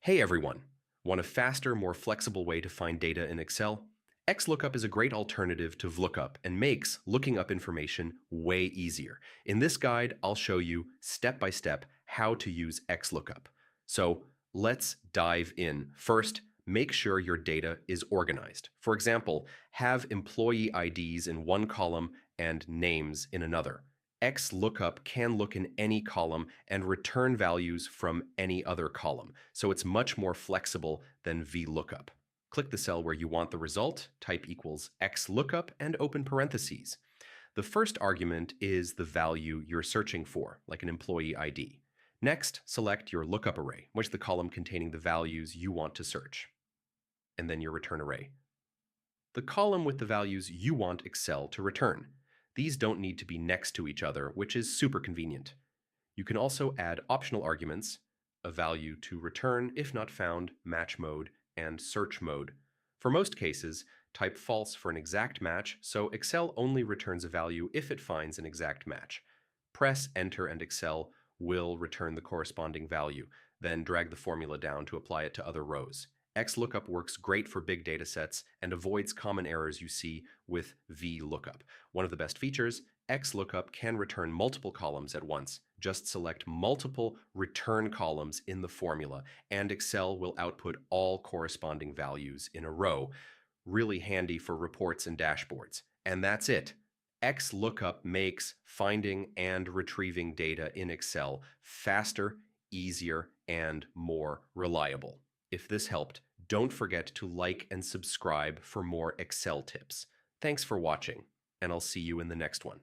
Hey everyone! Want a faster, more flexible way to find data in Excel? XLOOKUP is a great alternative to VLOOKUP and makes looking up information way easier. In this guide, I'll show you step by step how to use XLOOKUP. So let's dive in. First, make sure your data is organized. For example, have employee IDs in one column and names in another. XLOOKUP can look in any column and return values from any other column, so it's much more flexible than VLOOKUP. Click the cell where you want the result, type equals XLOOKUP, and open parentheses. The first argument is the value you're searching for, like an employee ID. Next, select your lookup array, which is the column containing the values you want to search, and then your return array, the column with the values you want Excel to return. These don't need to be next to each other, which is super convenient. You can also add optional arguments, a value to return if not found, match mode, and search mode. For most cases, type false for an exact match, so Excel only returns a value if it finds an exact match. Press enter and Excel will return the corresponding value, then drag the formula down to apply it to other rows. XLOOKUP works great for big data sets and avoids common errors you see with VLOOKUP. One of the best features, XLOOKUP can return multiple columns at once. Just select multiple return columns in the formula, and Excel will output all corresponding values in a row. Really handy for reports and dashboards. And that's it. XLOOKUP makes finding and retrieving data in Excel faster, easier, and more reliable. If this helped, don't forget to like and subscribe for more Excel tips. Thanks for watching, and I'll see you in the next one.